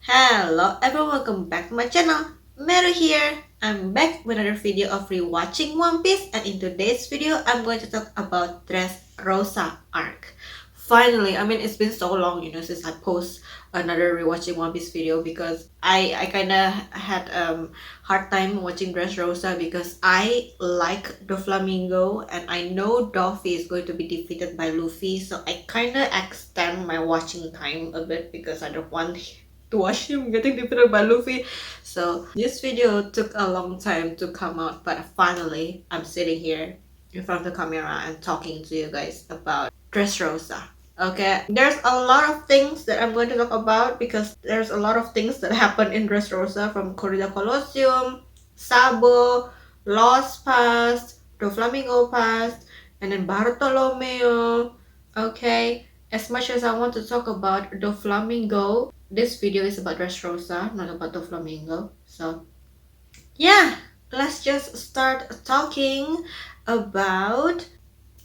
Hello everyone, welcome back to my channel. Meru here. I'm back with another video of rewatching One Piece, and in today's video I'm going to talk about Dressrosa arc. Finally, it's been so long, since I post another rewatching One Piece video because I kind of had hard time watching Dressrosa because I like the Flamingo and I know Doffy is going to be defeated by Luffy, so I kind of extend my watching time a bit because I don't want to watch him getting defeated by Luffy. So this video took a long time to come out, but finally I'm sitting here in front of the camera and talking to you guys about Dressrosa. Okay, there's a lot of things that I'm going to talk about because there's a lot of things that happen in Dressrosa, from Corrida Colloseum, Sabo, Lost Past, the Flamingo Past, and then Bartolomeo. Okay, as much as I want to talk about the Flamingo, this video is about Dressrosa, not about the Flamingo. So yeah, let's just start talking about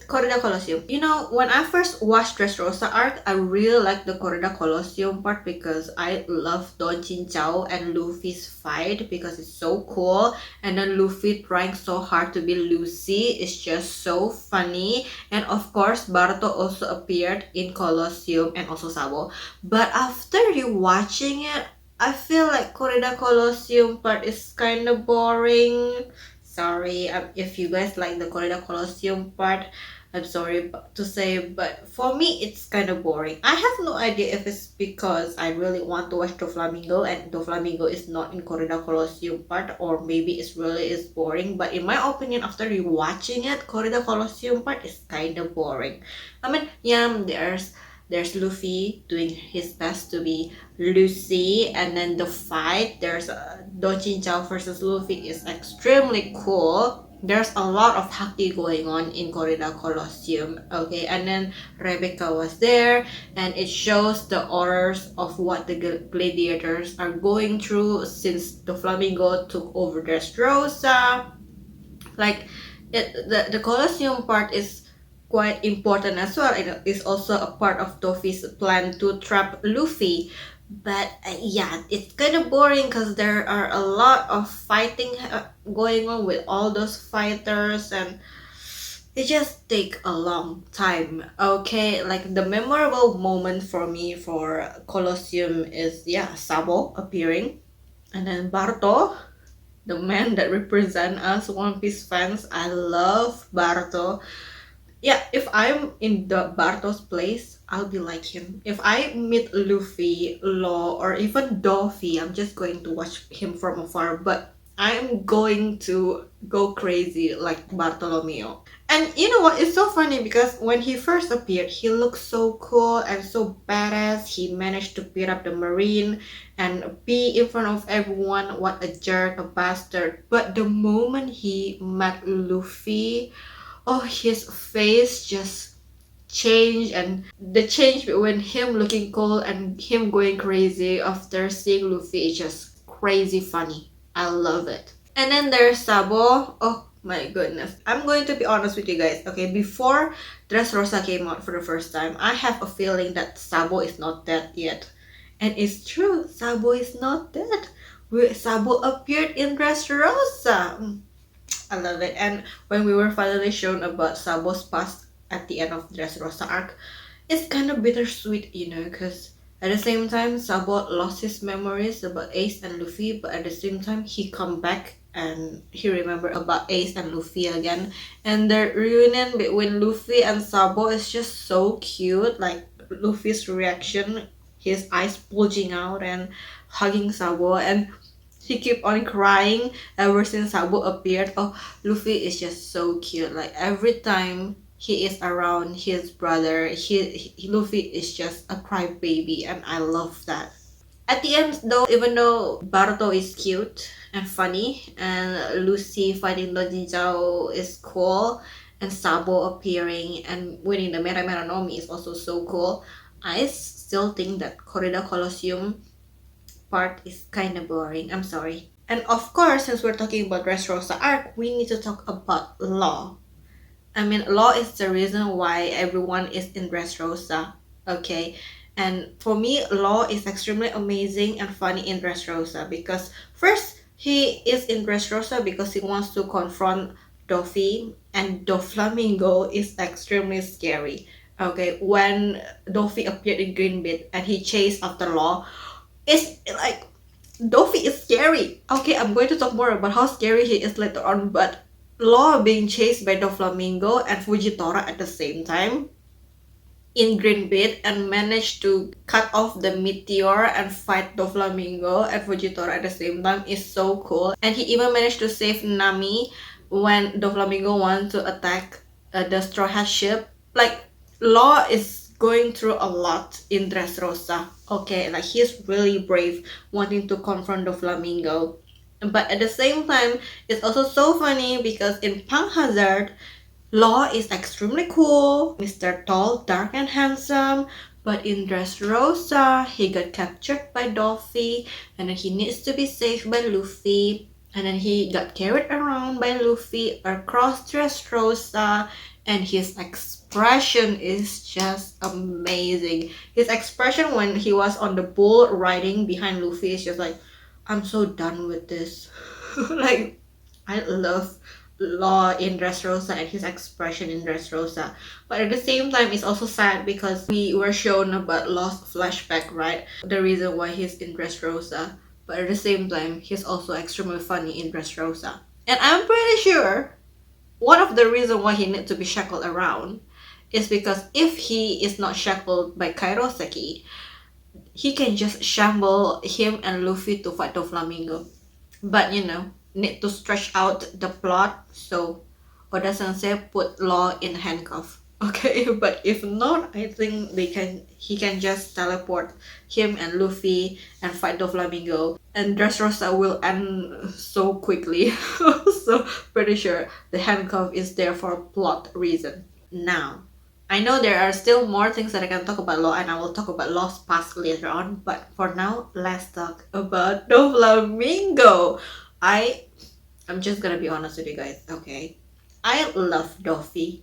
Corrida Colloseum. When I first watched Dressrosa arc, I really liked the Corrida Colloseum part because I love Don Chinchao and Luffy's fight because it's so cool. And then Luffy trying so hard to be Lucy is just so funny. And of course, Barto also appeared in Colosseum and also Sabo. But after you watching it, I feel like Corrida Colosseum part is kind of boring. Sorry if you guys like the Corrida Colosseum part. I'm sorry to say, but for me, it's kind of boring. I have no idea if it's because I really want to watch Doflamingo and Doflamingo is not in Corrida Colosseum part, or maybe it's really is boring. But in my opinion, after you watching it, Corrida Colosseum part is kind of boring. Yeah, there's Luffy doing his best to be Lucy, and then the fight, there's Don Chinchao versus Luffy is extremely cool. There's a lot of haki going on in Corrida Colosseum, okay, and then Rebecca was there, and it shows the horrors of what the gladiators are going through since the Flamingo took over Dressrosa. Like, the Colosseum part is quite important as well. It is also a part of Doffy's plan to trap Luffy. But yeah, it's kind of boring because there are a lot of fighting going on with all those fighters, and it just take a long time. Okay, like the memorable moment for me for Colosseum is, yeah, Sabo appearing, and then Barto, the man that represent us One Piece fans. I love Barto. Yeah, if I'm in the Barto's place, I'll be like him. If I meet Luffy, Law, or even Doffy, I'm just going to watch him from afar, but I'm going to go crazy like Bartolomeo. And you know what? It's so funny because when he first appeared, he looked so cool and so badass. He managed to beat up the Marine and be in front of everyone. What a jerk, a bastard. But the moment he met Luffy, oh, his face just changed, and the change between him looking cool and him going crazy after seeing Luffy is just crazy funny. I love it. And then there's Sabo. Oh my goodness. I'm going to be honest with you guys. Okay, before Dressrosa came out for the first time, I have a feeling that Sabo is not dead yet. And it's true, Sabo is not dead. Sabo appeared in Dressrosa. I love it. And when we were finally shown about Sabo's past at the end of Dressrosa arc, it's kind of bittersweet, because at the same time, Sabo lost his memories about Ace and Luffy, but at the same time, he come back and he remembered about Ace and Luffy again. And the reunion between Luffy and Sabo is just so cute. Like, Luffy's reaction, his eyes bulging out and hugging Sabo, and he keep on crying ever since Sabo appeared. Oh, Luffy is just so cute. Like, every time he is around his brother, Luffy is just a crybaby, and I love that. At the end though, even though Baruto is cute and funny, and Lucy fighting Dojin Zhao is cool, and Sabo appearing and winning the Merumeru no Mi is also so cool, I still think that Corrida Colosseum part is kind of boring. I'm sorry. And of course, since we're talking about Dressrosa arc, we need to talk about Law. Law is the reason why everyone is in Dressrosa. Okay, And for me, Law is extremely amazing and funny in Dressrosa because first he is in Dressrosa because he wants to confront Doffy, and Doflamingo is extremely scary. Okay, when Doffy appeared in Greenbit and he chased after Law, it's like Doffy is scary. Okay, I'm going to talk more about how scary he is later on, but Law being chased by Doflamingo and Fujitora at the same time in Greenbit and managed to cut off the meteor and fight Doflamingo and Fujitora at the same time is so cool. And he even managed to save Nami when Doflamingo wants to attack the Straw Hat ship. Like, Law is going through a lot in Dressrosa. Okay, like he's really brave wanting to confront Doflamingo. But at the same time, it's also so funny because in Punk Hazard, Law is extremely cool, Mr. Tall, dark and handsome, but in Dressrosa, he got captured by Doffy, and then he needs to be saved by Luffy, and then he got carried around by Luffy across Dressrosa, and his expression is just amazing. His expression when he was on the bull riding behind Luffy is just like, I'm so done with this. Like, I love Law in Dressrosa and his expression in Dressrosa. But at the same time, it's also sad because we were shown about Law's flashback, right? The reason why he's in Dressrosa. But at the same time, he's also extremely funny in Dressrosa. And I'm pretty sure one of the reasons why he needs to be shackled around is because if he is not shackled by Kairoseki, he can just shamble him and Luffy to fight Doflamingo. But need to stretch out the plot, so Oda Sensei put Law in handcuff. Okay, but if not, I think he can just teleport him and Luffy and fight Doflamingo, and Dressrosa will end so quickly. So pretty sure the handcuff is there for plot reason. Now, I know there are still more things that I can talk about Law, and I will talk about Law's past later on, but for now, let's talk about Doflamingo. I'm just gonna be honest with you guys, okay? I love Doffy.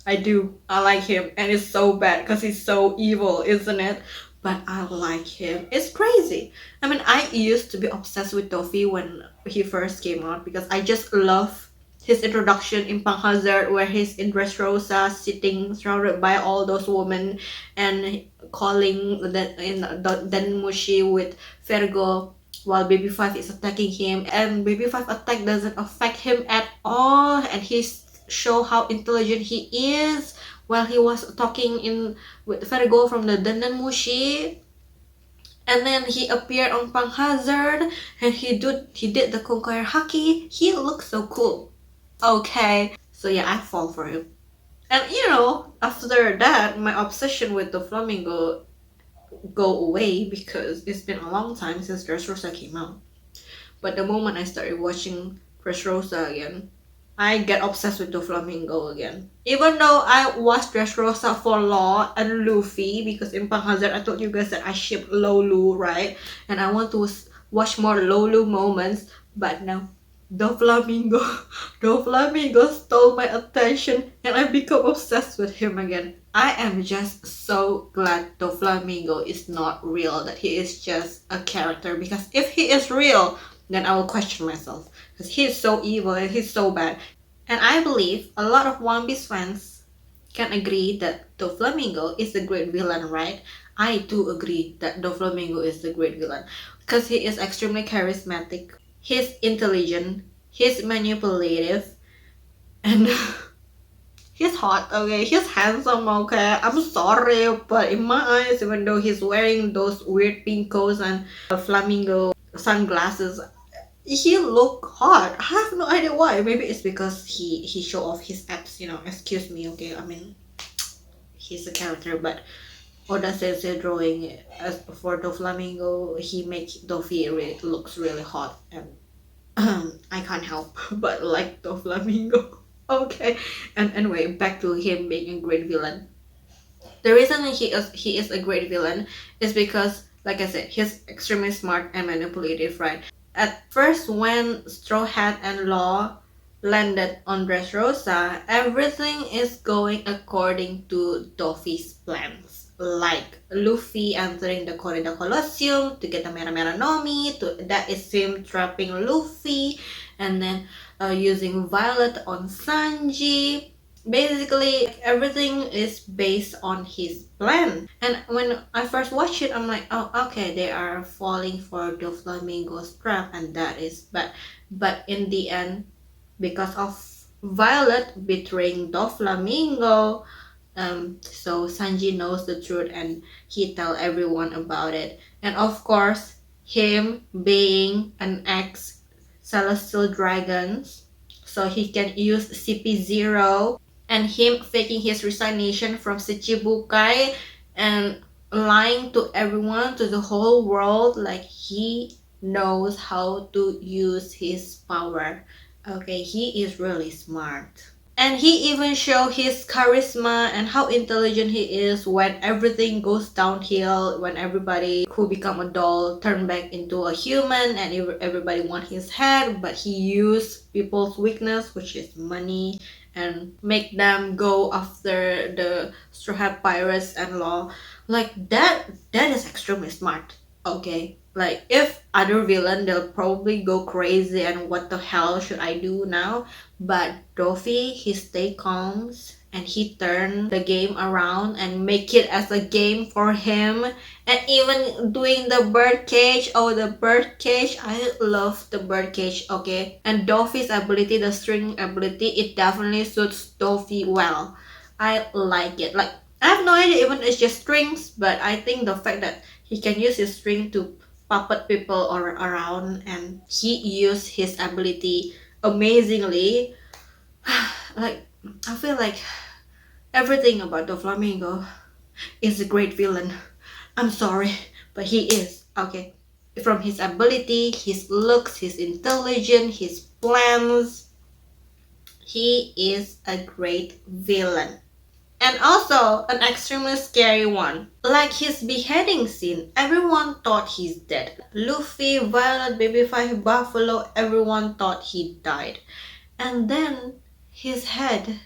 I do. I like him, and it's so bad because he's so evil, isn't it? But I like him. It's crazy. I mean, I used to be obsessed with Doffy when he first came out because I just love his introduction in Punk Hazard where he's in Dressrosa sitting surrounded by all those women and calling the Denmushi with Virgo while Baby 5 is attacking him, and Baby 5 attack doesn't affect him at all, and he show how intelligent he is while he was talking in with Virgo from the Denmushi. And then he appeared on Punk Hazard and he did the Conqueror Haki. He looks so cool. Okay, so yeah, I fall for him. And after that, my obsession with the Flamingo go away because it's been a long time since Dressrosa came out. But the moment I started watching Dressrosa again, I get obsessed with Doflamingo again. Even though I watched Dressrosa for Law and Luffy, because in Punk Hazard I told you guys that I ship Lolu, right? And I want to watch more Lolu moments, but no. Doflamingo stole my attention and I become obsessed with him again. I am just so glad Doflamingo is not real, that he is just a character, because if he is real, then I will question myself, because he is so evil and he's so bad. And I believe a lot of One Piece fans can agree that Doflamingo is a great villain, right? I do agree that Doflamingo is the great villain because he is extremely charismatic, he's intelligent, he's manipulative, and he's hot, okay? He's handsome, okay? I'm sorry, but in my eyes, even though he's wearing those weird pink coats and flamingo sunglasses, he look hot. I have no idea why. Maybe it's because he show off his abs, excuse me, okay? I mean, he's a character, but Oda Sensei drawing as for Doflamingo, he makes Doffy looks really hot, and I can't help but like Doflamingo. Okay, and anyway, back to him being a great villain. The reason he is a great villain is because, like I said, he's extremely smart and manipulative, right? At first, when Straw Hat and Law landed on Dressrosa, everything is going according to Doffy's plans. like Luffy entering the Corrida Colloseum to get the Merumeru no Mi, that is him trapping Luffy, and then using Violet on Sanji. Basically, everything is based on his plan. And when I first watched it, I'm like, oh, okay, they are falling for the Flamingo's trap, and that is bad. But in the end, because of Violet betraying Doflamingo, so Sanji knows the truth and he tell everyone about it. And of course, him being an ex Celestial Dragons, so he can use CP0, and him faking his resignation from Shichibukai and lying to everyone, to the whole world, like he knows how to use his power. Okay, he is really smart. And he even show his charisma and how intelligent he is when everything goes downhill, when everybody who become a doll turn back into a human and everybody want his head, but he used people's weakness, which is money, and make them go after the Straw Hat Pirates and Law. Like that is extremely smart. Okay, like if other villain, they'll probably go crazy and what the hell should I do now. But Doffy, he stay calm and he turn the game around and make it as a game for him. And even doing the bird cage, oh, the bird cage, I love the bird cage. Okay, and Doffy's ability, the string ability, it definitely suits Doffy well. I like it. Like, I have no idea even it's just strings, but I think the fact that he can use his string to puppet people around, and he used his ability amazingly. Like, I feel like everything about the Flamingo is a great villain. I'm sorry, but he is. Okay, from his ability, his looks, his intelligence, his plans, he is a great villain. And also an extremely scary one. Like his beheading scene, everyone thought he's dead. Luffy, Violet, Baby Five, Buffalo, everyone thought he died. And then his head,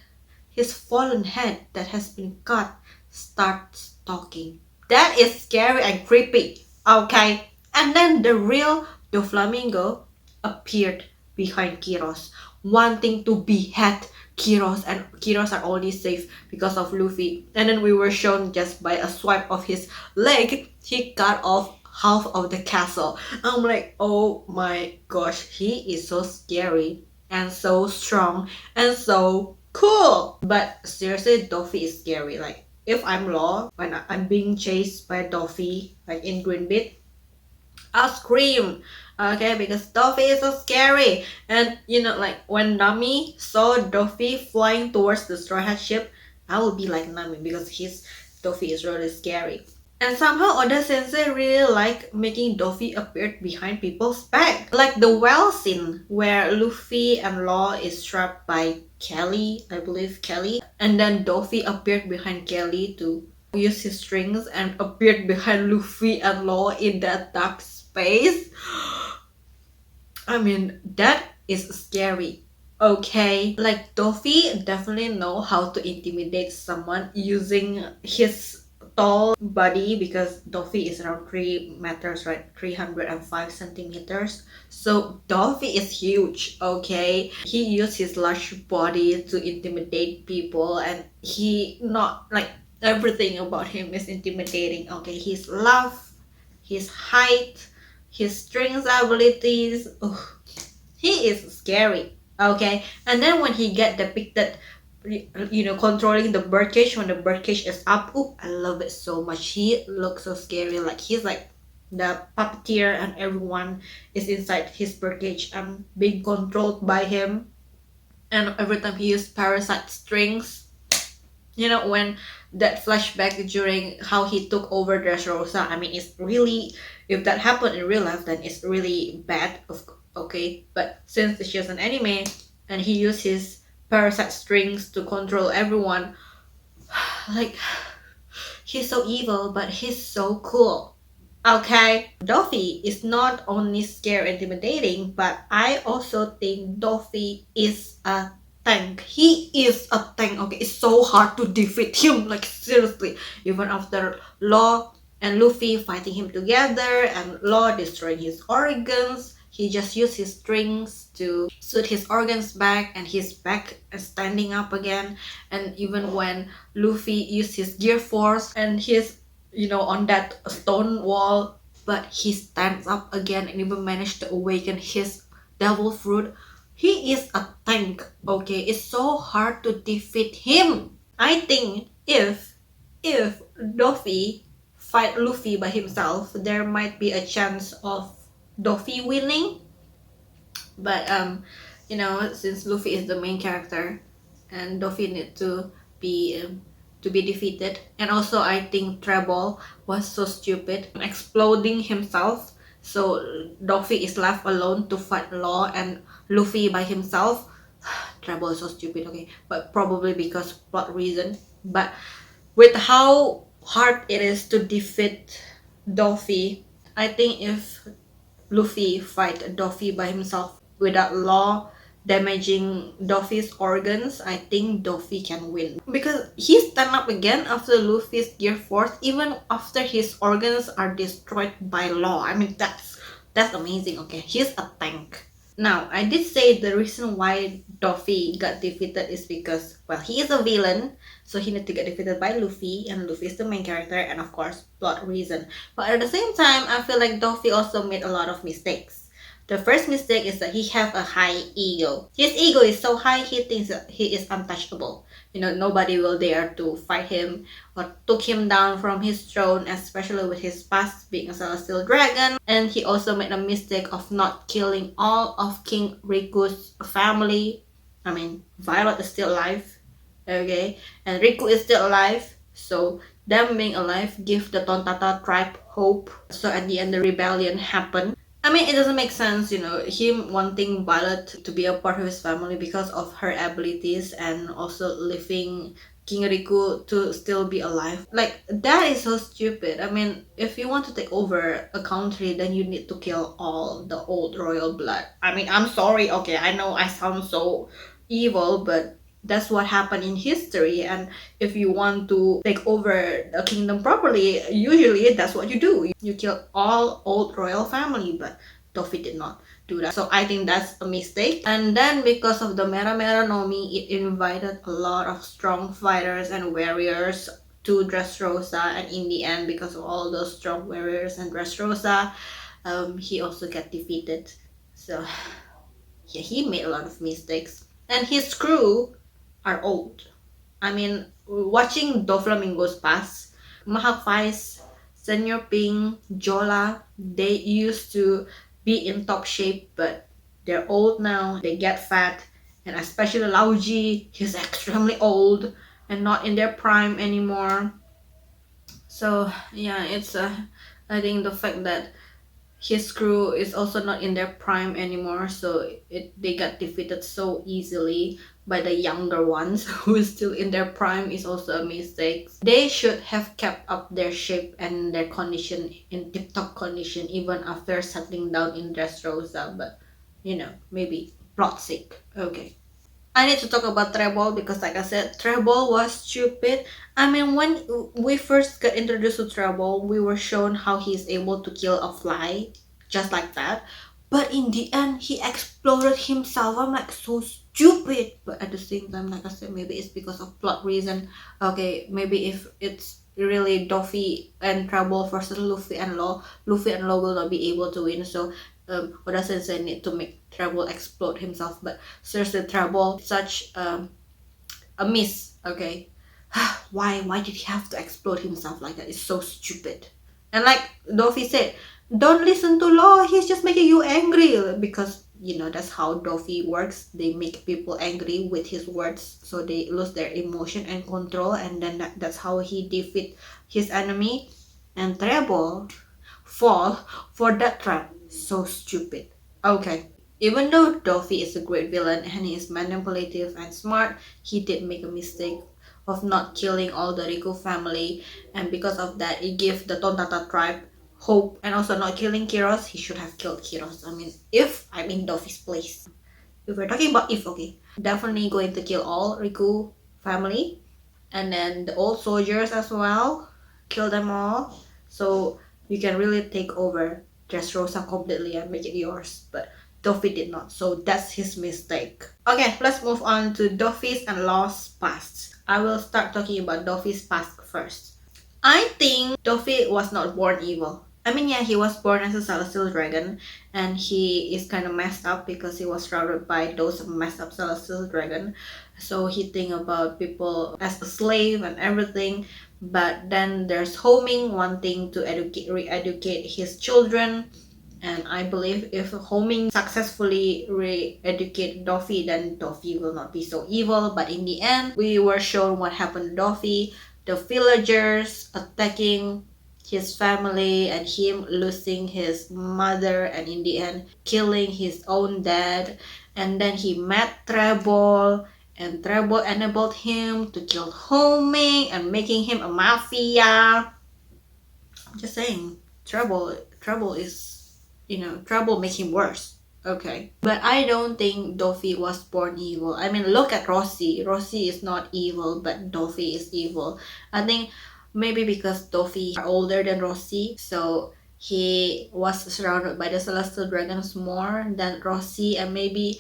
his fallen head that has been cut, starts talking. That is scary and creepy. Okay. And then the real Doflamingo appeared behind Kiros, wanting to behead Kiros, and Kiros are only safe because of Luffy. And then we were shown just by a swipe of his leg, he cut off half of the castle. I'm like, oh my gosh, he is so scary and so strong and so cool. But seriously, Doffy is scary. Like, if I'm Law, when I'm being chased by Doffy, like in Greenbit, I'll scream. Okay, because Doffy is so scary. And you know, like when Nami saw Doffy flying towards the Straw Hat ship, I will be like Nami because Doffy is really scary. And somehow Oda Sensei really like making Doffy appear behind people's back. Like the well scene where Luffy and Law is trapped by Kelly, I believe Kelly. And then Doffy appeared behind Kelly to use his strings and appeared behind Luffy and Law in that dark space. I mean, that is scary. Okay, like Doffy definitely know how to intimidate someone using his tall body, because Doffy is around 3 meters, right? 305 centimeters. So Doffy is huge, okay? He used his large body to intimidate people, and he not like everything about him is intimidating. Okay, his laugh, his height, his strings abilities. Ugh, he is scary. Okay, and then when he get depicted, you know, controlling the birdcage, when the birdcage is up, oh, I love it so much. He looks so scary. Like he's like the puppeteer, and everyone is inside his birdcage and being controlled by him. And every time he used parasite strings, you know, when that flashback during how he took over Dressrosa, I mean, it's really, if that happened in real life, then it's really bad. Okay, but since it's just an anime and he used his parasite strings to control everyone, like, he's so evil, but he's so cool. Okay, Doffy is not only scary, intimidating, but I also think Doffy is a tank. He is a tank, okay? It's so hard to defeat him, like seriously. Even after Law and Luffy fighting him together and Law destroying his organs, he just used his strings to suit his organs back, and he's back and standing up again. And even when Luffy used his gear force and he's, on that stone wall, but he stands up again and even managed to awaken his devil fruit. He is a tank, okay? It's so hard to defeat him. I think if Doffy fight Luffy by himself, there might be a chance of Doffy winning. But since Luffy is the main character, and Doffy need to be defeated, and also I think Trebol was so stupid, exploding himself. So Doffy is left alone to fight Law and Luffy by himself. Trebol is so stupid, okay, but probably because plot reason. But with how hard it is to defeat Doffy, I think if Luffy fight Doffy by himself without Law damaging Doffy's organs, I think Doffy can win. Because he stand up again after Luffy's gear force, even after his organs are destroyed by Law. I mean, that's amazing, okay? He's a tank. Now, I did say the reason why Doffy got defeated is because, well, he is a villain, so he need to get defeated by Luffy, and Luffy is the main character, and of course, plot reason. But at the same time, I feel like Doffy also made a lot of mistakes. The first mistake is that he have a high ego. His ego is so high, he thinks that he is untouchable. Nobody will dare to fight him or took him down from his throne, especially with his past being a celestial dragon. And he also made a mistake of not killing all of King Riku's family. I mean, Violet is still alive, okay? And Riku is still alive, so them being alive give the Tontata tribe hope. So at the end, the rebellion happened. I mean, it doesn't make sense, him wanting Violet to be a part of his family because of her abilities, and also leaving King Riku to still be alive. Like, that is so stupid. I mean, if you want to take over a country, then you need to kill all the old royal blood. I mean, I'm sorry, okay, I know I sound so evil, but that's what happened in history. And if you want to take over a kingdom properly, usually that's what you do. You kill all old royal family, but Doffy did not do that. So I think that's a mistake. And then because of the Merumeru Nomi, it invited a lot of strong fighters and warriors to Dressrosa, and in the end, because of all those strong warriors and Dressrosa, he also got defeated. So yeah, he made a lot of mistakes. And his crew are old. I mean, watching Doflamingo's past, Mahak Vice, Senior Ping, Jola, they used to be in top shape, but they're old now, they get fat, and especially LiQWYD, he's extremely old and not in their prime anymore. So yeah, I think the fact that his crew is also not in their prime anymore, so they got defeated so easily by the younger ones who is still in their prime is also a mistake. They should have kept up their shape and their condition in tip-top condition even after settling down in Dressrosa, but maybe plot sake. Okay, I need to talk about Trebol because, like I said, Trebol was stupid. I mean, when we first got introduced to Trebol, we were shown how he's able to kill a fly just like that. But in the end, he exploded himself. I'm like, so stupid. But at the same time, like I said, maybe it's because of plot reason. Okay, maybe if it's really Doffy and Trebol versus Luffy and Law will not be able to win. So Oda Sensei need to make Trebol explode himself. But seriously, Trebol, such a miss, okay? Why did he have to explode himself like that? It's so stupid. And like Doffy said, don't listen to Law, he's just making you angry. Because, that's how Doffy works. They make people angry with his words, so they lose their emotion and control, and then that's how he defeat his enemy. And Trebol fall for that trap. So stupid. Okay, even though Doffy is a great villain and he is manipulative and smart, he did make a mistake of not killing all the Riku family, and because of that, it gave the Tontata tribe hope. And also not killing Kiros, he should have killed Kiros. I mean, if I'm in Doffy's place. if we're talking about if, okay, definitely going to kill all Riku family, and then the old soldiers as well, kill them all, so you can really take over Dressrosa completely and make it yours. But Doffy did not, so that's his mistake. Okay, let's move on to Doffy's and Law's past. I will start talking about Doffy's past first. I think Doffy was not born evil. I mean, yeah, he was born as a celestial dragon, and he is kind of messed up because he was surrounded by those messed up celestial dragon. So he think about people as a slave and everything. But then there's Homing wanting to re-educate his children, and I believe if Homing successfully re-educate Doffy, then Doffy will not be so evil. But in the end, we were shown what happened to Doffy. The villagers attacking his family and him losing his mother, and in the end killing his own dad. And then he met Trebol, and Trebol enabled him to kill Homing and making him a mafia. Just saying, Trebol is, Trebol makes him worse. Okay. But I don't think Doffy was born evil. I mean, look at Rossi. Rossi is not evil, but Doffy is evil. I think maybe because Doffy are older than Rossi, so he was surrounded by the celestial dragons more than Rossi, and maybe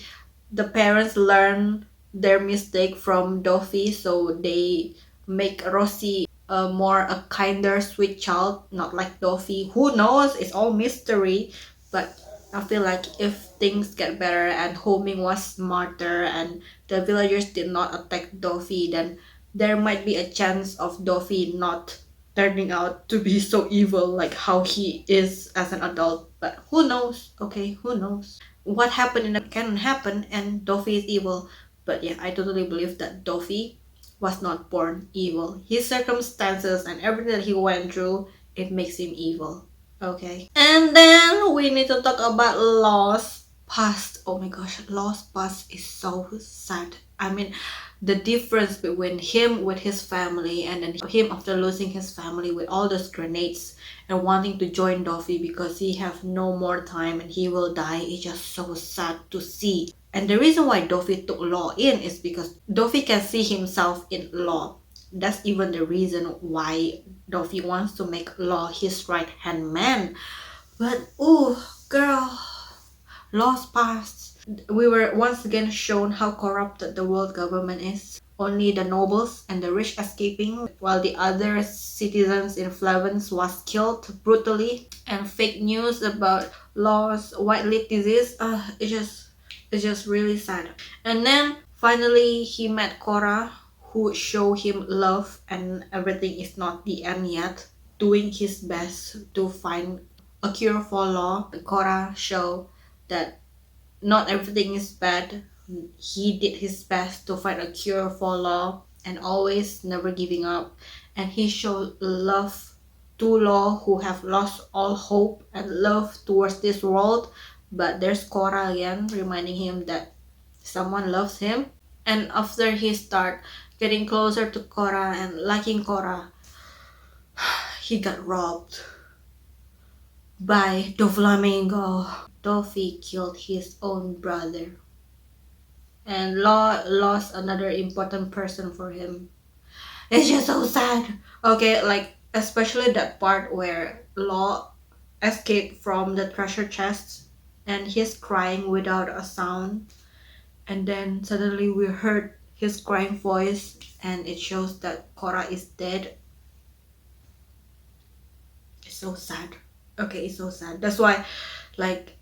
the parents learned their mistake from Doffy, so they make Rossi a kinder, sweet child, not like Doffy. Who knows? It's all mystery, but I feel like if things get better and Homing was smarter and the villagers did not attack Doffy, then there might be a chance of Doffy not turning out to be so evil like how he is as an adult. But who knows? Okay, who knows? What happened in the can happen, and Doffy is evil. But yeah, I totally believe that Doffy was not born evil. His circumstances and everything that he went through, it makes him evil. Okay. And then we need to talk about Law's past. Oh my gosh, Law's past is so sad. I mean, the difference between him with his family and then him after losing his family with all those grenades and wanting to join Doffy because he have no more time and he will die is just so sad to see. And the reason why Doffy took Law in is because Doffy can see himself in Law. That's even the reason why Doffy wants to make Law his right-hand man. But, oh, girl, Law's past. We were once again shown how corrupted the world government is. Only the nobles and the rich escaping, while the other citizens in Flevens was killed brutally. And fake news about Law's white-lit disease. It's just really sad. And then finally he met Korra, who show him love, and everything is not the end yet, doing his best to find a cure for Law. Korra show that not everything is bad. He did his best to find a cure for Law and always never giving up. And he showed love to Law, who have lost all hope and love towards this world. But there's Korra again reminding him that someone loves him. And after he start getting closer to Korra and liking Korra, he got robbed by Doflamingo. Doffy killed his own brother. And Law lost another important person for him. It's just so sad. Okay, like especially that part where Law escaped from the treasure chest and he's crying without a sound. And then suddenly we heard his crying voice, and it shows that Korra is dead. It's so sad. Okay, it's so sad. That's why, like,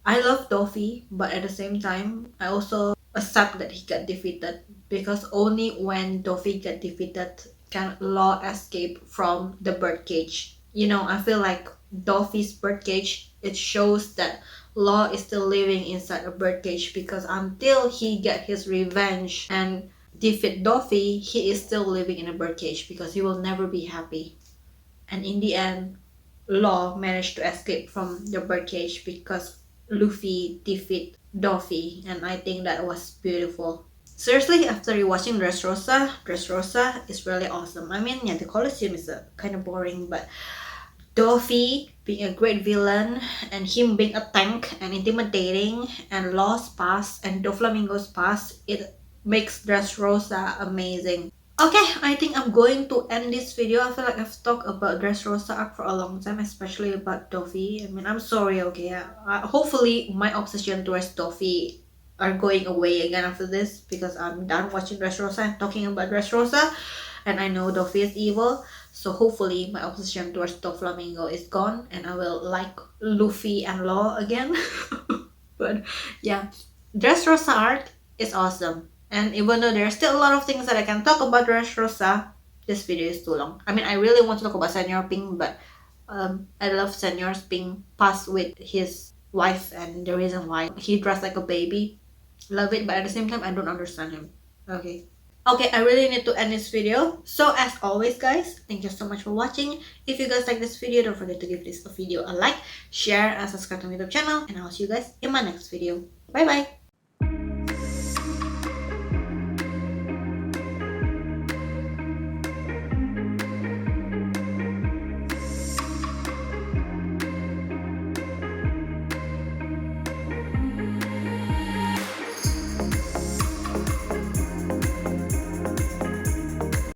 I love Doffy, but at the same time, I also accept that he got defeated, because only when Doffy got defeated can Law escape from the birdcage. I feel like Doffy's birdcage, it shows that Law is still living inside a birdcage, because until he get his revenge and defeat Doffy, he is still living in a birdcage because he will never be happy. And in the end, Law managed to escape from the birdcage because Luffy defeat Doffy, and I think that was beautiful. Seriously, after rewatching Dressrosa is really awesome. I mean, yeah, the Colosseum is kind of boring, but Doffy being a great villain, and him being a tank and intimidating, and Law's past and Doflamingo's past, it makes Dressrosa amazing. Okay, I think I'm going to end this video. I feel like I've talked about Dressrosa arc for a long time, especially about Doffy. I mean, I'm sorry, okay? Hopefully, my obsession towards Doffy are going away again after this, because I'm done watching Dressrosa and talking about Dressrosa, and I know Doffy is evil. So hopefully, my obsession towards Doflamingo is gone, and I will like Luffy and Law again. But yeah, Dressrosa arc is awesome. And even though there's still a lot of things that I can talk about Dressrosa, this video is too long. I mean, I really want to talk about Senor Ping, but I love Senor Ping past with his wife and the reason why he dressed like a baby. Love it, but at the same time, I don't understand him. Okay. Okay, I really need to end this video. So as always, guys, thank you so much for watching. If you guys like this video, don't forget to give this video a like, share, and subscribe to my YouTube channel. And I'll see you guys in my next video. Bye bye!